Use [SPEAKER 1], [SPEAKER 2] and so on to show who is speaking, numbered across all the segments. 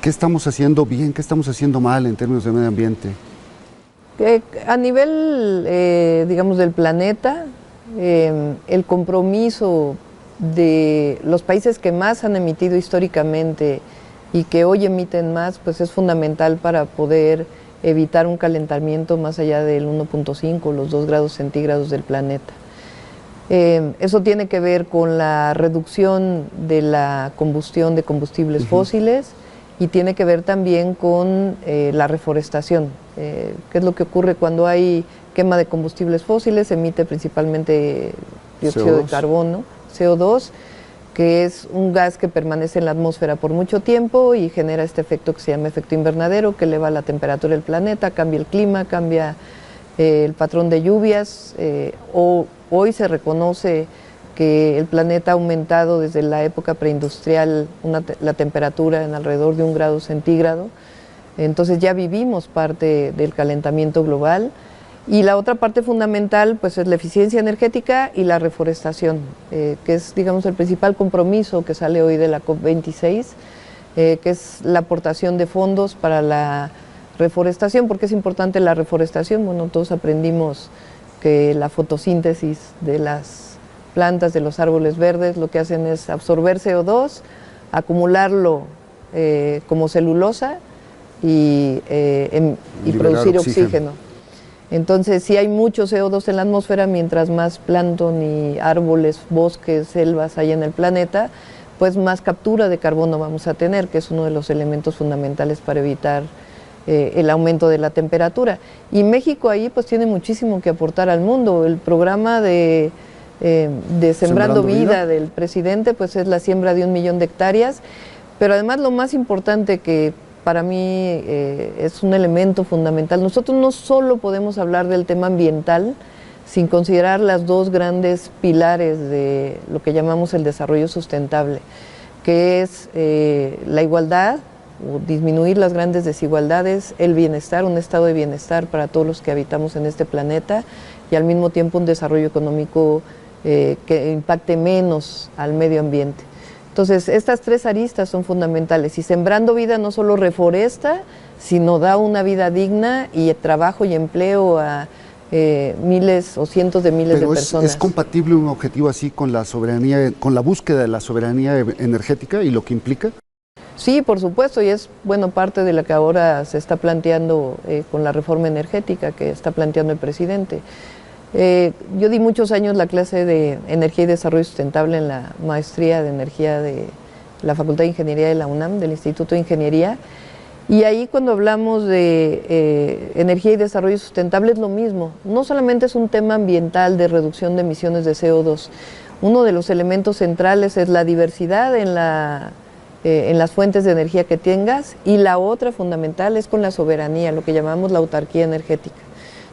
[SPEAKER 1] ¿Qué estamos haciendo bien, qué estamos haciendo mal en términos de medio ambiente?
[SPEAKER 2] A nivel, digamos, del planeta, el compromiso de los países que más han emitido históricamente y que hoy emiten más, pues es fundamental para poder evitar un calentamiento más allá del 1.5, los 2 grados centígrados del planeta. Eso tiene que ver con la reducción de la combustión de combustibles fósiles y tiene que ver también con la reforestación. ¿Qué es lo que ocurre cuando hay quema de combustibles fósiles? Se emite principalmente dióxido de carbono, CO2, que es un gas que permanece en la atmósfera por mucho tiempo y genera este efecto que se llama efecto invernadero, que eleva la temperatura del planeta, cambia el clima, cambia el patrón de lluvias. Hoy se reconoce que el planeta ha aumentado desde la época preindustrial la temperatura en alrededor de 1 grado centígrado. Entonces ya vivimos parte del calentamiento global. Y la otra parte fundamental pues es la eficiencia energética y la reforestación, que es, digamos, el principal compromiso que sale hoy de la COP26, que es la aportación de fondos para la reforestación. ¿Por qué es importante la reforestación? Bueno, todos aprendimos que la fotosíntesis de las plantas, de los árboles verdes, lo que hacen es absorber CO2, acumularlo como celulosa y producir oxígeno. Entonces, si hay mucho CO2 en la atmósfera, mientras más plancton y árboles, bosques, selvas hay en el planeta, pues más captura de carbono vamos a tener, que es uno de los elementos fundamentales para evitar el aumento de la temperatura. Y México ahí pues tiene muchísimo que aportar al mundo. El programa de Sembrando Vida del presidente pues es la siembra de 1 millón de hectáreas, pero además lo más importante que para mí es un elemento fundamental. Nosotros no solo podemos hablar del tema ambiental sin considerar las 2 grandes pilares de lo que llamamos el desarrollo sustentable, que es la igualdad, o disminuir las grandes desigualdades, el bienestar, un estado de bienestar para todos los que habitamos en este planeta y al mismo tiempo un desarrollo económico que impacte menos al medio ambiente. Entonces, estas 3 aristas son fundamentales y Sembrando Vida no solo reforesta, sino da una vida digna y trabajo y empleo a miles o cientos de miles de personas.
[SPEAKER 1] ¿Es compatible un objetivo así con la soberanía, con la búsqueda de la soberanía energética y lo que implica?
[SPEAKER 2] Sí, por supuesto, y es parte de lo que ahora se está planteando con la reforma energética que está planteando el presidente. Yo di muchos años la clase de Energía y Desarrollo Sustentable en la maestría de Energía de la Facultad de Ingeniería de la UNAM, del Instituto de Ingeniería, y ahí cuando hablamos de energía y desarrollo sustentable es lo mismo. No solamente es un tema ambiental de reducción de emisiones de CO2, uno de los elementos centrales es la diversidad en las fuentes de energía que tengas, y la otra fundamental es con la soberanía, lo que llamamos la autarquía energética.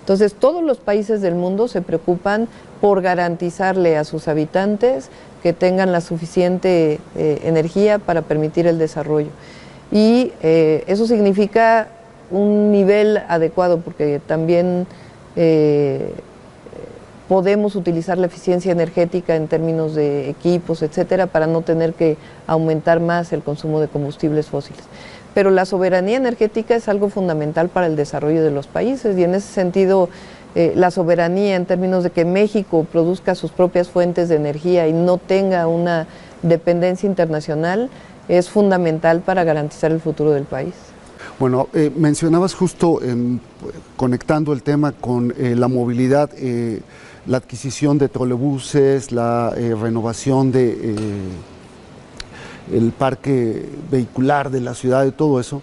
[SPEAKER 2] Entonces, todos los países del mundo se preocupan por garantizarle a sus habitantes que tengan la suficiente energía para permitir el desarrollo. Y eso significa un nivel adecuado, porque también podemos utilizar la eficiencia energética en términos de equipos, etcétera, para no tener que aumentar más el consumo de combustibles fósiles. Pero la soberanía energética es algo fundamental para el desarrollo de los países y en ese sentido la soberanía en términos de que México produzca sus propias fuentes de energía y no tenga una dependencia internacional es fundamental para garantizar el futuro del país.
[SPEAKER 1] Bueno, mencionabas justo, conectando el tema con la movilidad, la adquisición de trolebuses, la renovación de el parque vehicular de la ciudad, de todo eso,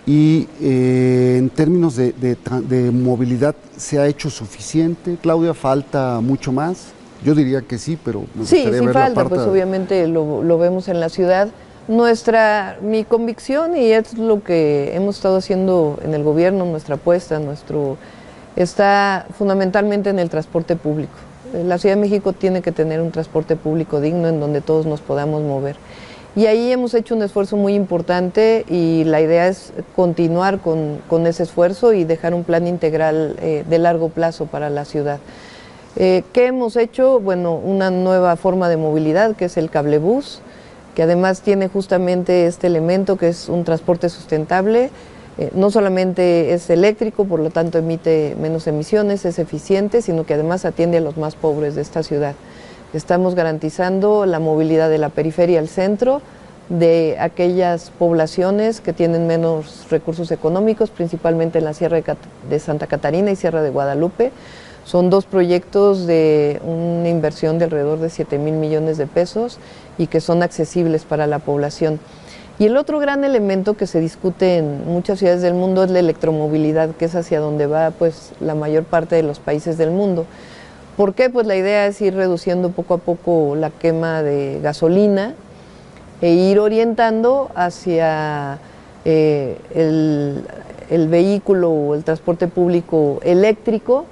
[SPEAKER 1] y en términos de movilidad, ¿se ha hecho suficiente? Claudia, ¿falta mucho más? Yo diría que sí, pero me gustaría ver
[SPEAKER 2] falta,
[SPEAKER 1] la parte
[SPEAKER 2] pues obviamente lo vemos en la ciudad. Mi convicción, y es lo que hemos estado haciendo en el gobierno, nuestra apuesta, está fundamentalmente en el transporte público. La Ciudad de México tiene que tener un transporte público digno en donde todos nos podamos mover. Y ahí hemos hecho un esfuerzo muy importante y la idea es continuar con ese esfuerzo y dejar un plan integral de largo plazo para la ciudad. ¿Qué hemos hecho? Bueno, una nueva forma de movilidad que es el cablebús. que además tiene justamente este elemento que es un transporte sustentable. No solamente es eléctrico, por lo tanto emite menos emisiones, es eficiente, sino que además atiende a los más pobres de esta ciudad. Estamos garantizando la movilidad de la periferia al centro, de aquellas poblaciones que tienen menos recursos económicos, principalmente en la Sierra de Santa Catarina y Sierra de Guadalupe. Son dos proyectos de una inversión de alrededor de 7,000 millones de pesos y que son accesibles para la población. Y el otro gran elemento que se discute en muchas ciudades del mundo es la electromovilidad, que es hacia donde va pues la mayor parte de los países del mundo. ¿Por qué? Pues la idea es ir reduciendo poco a poco la quema de gasolina e ir orientando hacia el vehículo o el transporte público eléctrico,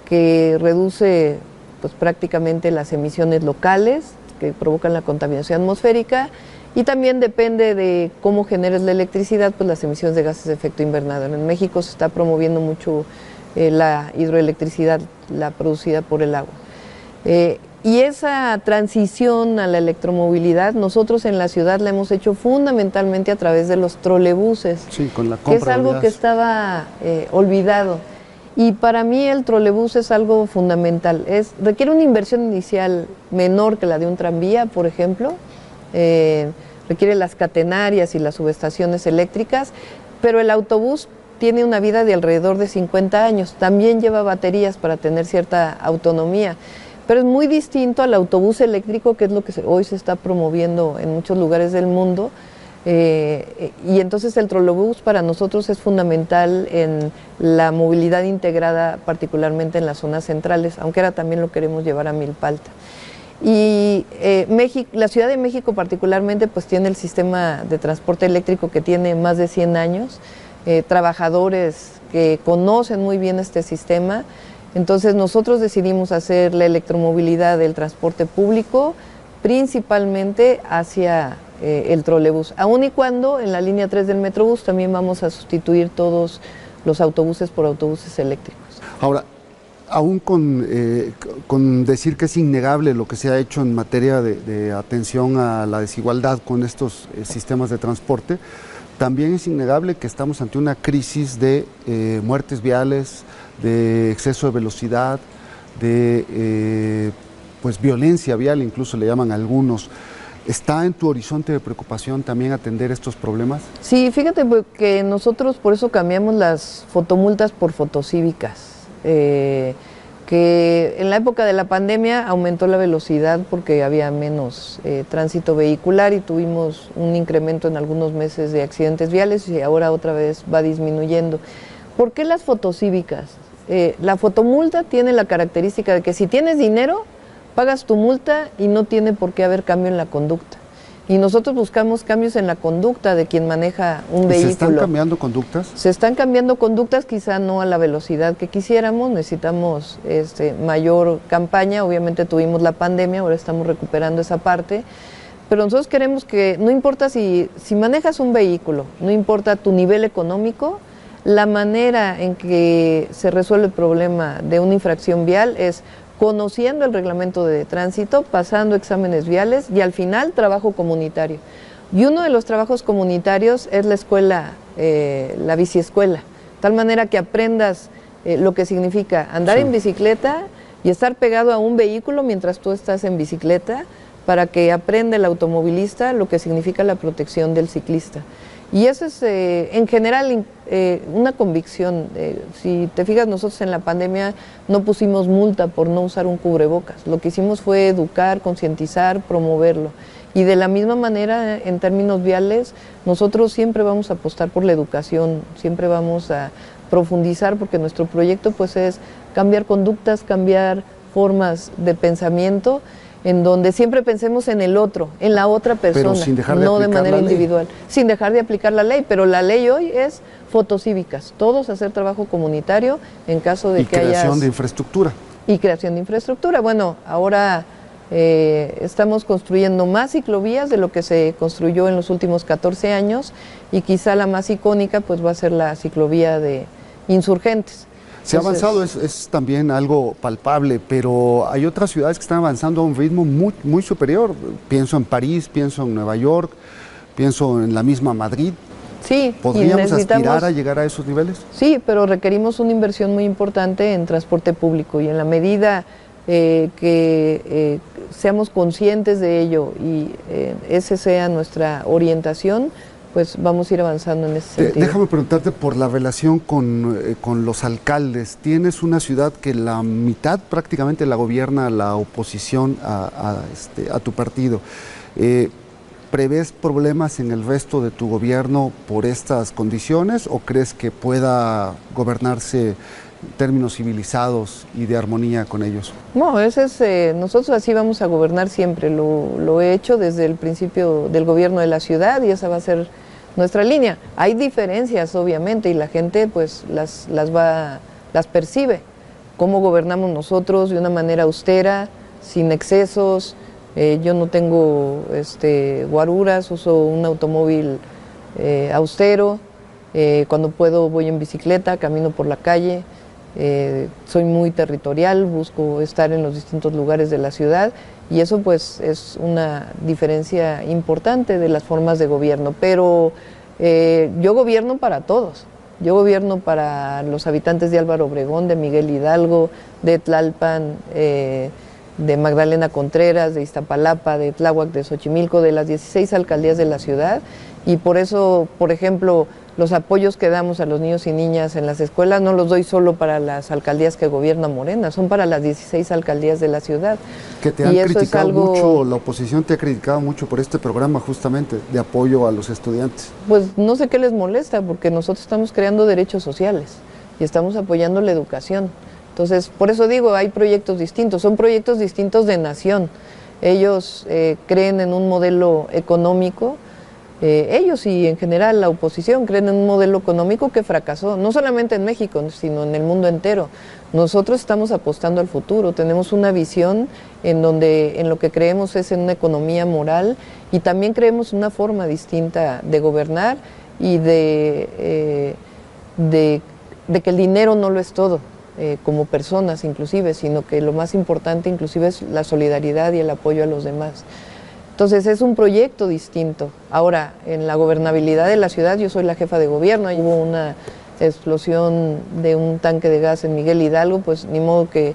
[SPEAKER 2] que reduce pues prácticamente las emisiones locales que provocan la contaminación atmosférica, y también depende de cómo generes la electricidad, pues las emisiones de gases de efecto invernadero. En México se está promoviendo mucho la hidroelectricidad, la producida por el agua. Y esa transición a la electromovilidad, nosotros en la ciudad la hemos hecho fundamentalmente a través de los trolebuses,
[SPEAKER 1] sí, con la compra
[SPEAKER 2] que es algo que estaba olvidado. Y para mí el trolebús es algo fundamental. Requiere una inversión inicial menor que la de un tranvía, por ejemplo. Requiere las catenarias y las subestaciones eléctricas, pero el autobús tiene una vida de alrededor de 50 años. También lleva baterías para tener cierta autonomía, pero es muy distinto al autobús eléctrico, que es lo que hoy se está promoviendo en muchos lugares del mundo. Y entonces el trolebús para nosotros es fundamental en la movilidad integrada, particularmente en las zonas centrales, aunque ahora también lo queremos llevar a Milpa Alta. Y la Ciudad de México particularmente pues tiene el sistema de transporte eléctrico que tiene más de 100 años, trabajadores que conocen muy bien este sistema. Entonces nosotros decidimos hacer la electromovilidad del transporte público principalmente hacia el trolebús, aun y cuando en la línea 3 del Metrobús también vamos a sustituir todos los autobuses por autobuses eléctricos.
[SPEAKER 1] Ahora, aún con decir que es innegable lo que se ha hecho en materia de atención a la desigualdad con estos sistemas de transporte, también es innegable que estamos ante una crisis de muertes viales, de exceso de velocidad, de pues violencia vial, incluso le llaman algunos. ¿Está en tu horizonte de preocupación también atender estos problemas?
[SPEAKER 2] Sí, fíjate que nosotros por eso cambiamos las fotomultas por fotocívicas. Que en la época de la pandemia aumentó la velocidad porque había menos tránsito vehicular y tuvimos un incremento en algunos meses de accidentes viales, y ahora otra vez va disminuyendo. ¿Por qué las fotocívicas? La fotomulta tiene la característica de que si tienes dinero, pagas tu multa y no tiene por qué haber cambio en la conducta. Y nosotros buscamos cambios en la conducta de quien maneja un vehículo.
[SPEAKER 1] ¿Se están cambiando conductas?
[SPEAKER 2] Se están cambiando conductas, quizá no a la velocidad que quisiéramos, necesitamos mayor campaña. Obviamente tuvimos la pandemia, ahora estamos recuperando esa parte, pero nosotros queremos que, no importa si manejas un vehículo, no importa tu nivel económico, la manera en que se resuelve el problema de una infracción vial es conociendo el reglamento de tránsito, pasando exámenes viales y al final trabajo comunitario. Y uno de los trabajos comunitarios es la escuela, la biciescuela, de tal manera que aprendas lo que significa andar en bicicleta y estar pegado a un vehículo mientras tú estás en bicicleta, para que aprenda el automovilista lo que significa la protección del ciclista. Y eso es en general una convicción. Si te fijas, nosotros en la pandemia no pusimos multa por no usar un cubrebocas. Lo que hicimos fue educar, concientizar, promoverlo. Y de la misma manera, en términos viales, nosotros siempre vamos a apostar por la educación, siempre vamos a profundizar, porque nuestro proyecto pues es cambiar conductas, cambiar formas de pensamiento, en donde siempre pensemos en el otro, en la otra persona, no de manera individual, sin dejar de aplicar la ley. Pero la ley hoy es fotocívicas, todos hacer trabajo comunitario en caso de que haya...
[SPEAKER 1] Y creación de infraestructura.
[SPEAKER 2] Y creación de infraestructura. Bueno, ahora estamos construyendo más ciclovías de lo que se construyó en los últimos 14 años, y quizá la más icónica pues va a ser la ciclovía de Insurgentes.
[SPEAKER 1] Se ha avanzado, es también algo palpable, pero hay otras ciudades que están avanzando a un ritmo muy superior. Pienso en París, pienso en Nueva York, pienso en la misma Madrid.
[SPEAKER 2] Sí,
[SPEAKER 1] ¿Podríamos aspirar a llegar a esos niveles?
[SPEAKER 2] Sí, pero requerimos una inversión muy importante en transporte público y en la medida que seamos conscientes de ello y esa sea nuestra orientación, pues vamos a ir avanzando en ese sentido.
[SPEAKER 1] Déjame preguntarte por la relación con los alcaldes. Tienes una ciudad que la mitad prácticamente la gobierna la oposición a tu partido. ¿Prevés problemas en el resto de tu gobierno por estas condiciones o crees que pueda gobernarse en términos civilizados y de armonía con ellos?
[SPEAKER 2] No, nosotros así vamos a gobernar siempre, lo he hecho desde el principio del gobierno de la ciudad y esa va a ser nuestra línea. Hay diferencias obviamente y la gente pues las percibe. Cómo gobernamos nosotros de una manera austera, sin excesos. Yo no tengo guaruras, uso un automóvil austero. Cuando puedo voy en bicicleta, camino por la calle. Soy muy territorial, busco estar en los distintos lugares de la ciudad y eso pues es una diferencia importante de las formas de gobierno, pero yo gobierno para todos, yo gobierno para los habitantes de Álvaro Obregón, de Miguel Hidalgo, de Tlalpan, de Magdalena Contreras, de Iztapalapa, de Tláhuac, de Xochimilco, de las 16 alcaldías de la ciudad y por eso, por ejemplo, los apoyos que damos a los niños y niñas en las escuelas no los doy solo para las alcaldías que gobierna Morena, son para las 16 alcaldías de la ciudad.
[SPEAKER 1] Que te han criticado mucho, la oposición te ha criticado mucho por este programa justamente de apoyo a los estudiantes.
[SPEAKER 2] Pues no sé qué les molesta, porque nosotros estamos creando derechos sociales y estamos apoyando la educación. Entonces, por eso digo, hay proyectos distintos, son proyectos distintos de nación. Ellos creen en un modelo económico. Ellos y en general la oposición creen en un modelo económico que fracasó, no solamente en México, sino en el mundo entero. Nosotros estamos apostando al futuro, tenemos una visión en lo que creemos es en una economía moral y también creemos en una forma distinta de gobernar y de que el dinero no lo es todo, como personas inclusive, sino que lo más importante inclusive es la solidaridad y el apoyo a los demás. Entonces es un proyecto distinto. Ahora, en la gobernabilidad de la ciudad, yo soy la jefa de gobierno, hubo una explosión de un tanque de gas en Miguel Hidalgo, pues ni modo que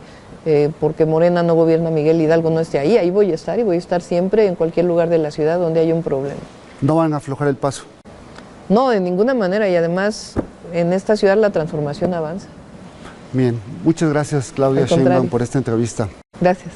[SPEAKER 2] porque Morena no gobierna Miguel Hidalgo no esté ahí, ahí voy a estar y voy a estar siempre en cualquier lugar de la ciudad donde haya un problema.
[SPEAKER 1] ¿No van a aflojar el paso?
[SPEAKER 2] No, de ninguna manera y además en esta ciudad la transformación avanza.
[SPEAKER 1] Bien, muchas gracias Claudia Sheinbaum por esta entrevista.
[SPEAKER 2] Gracias.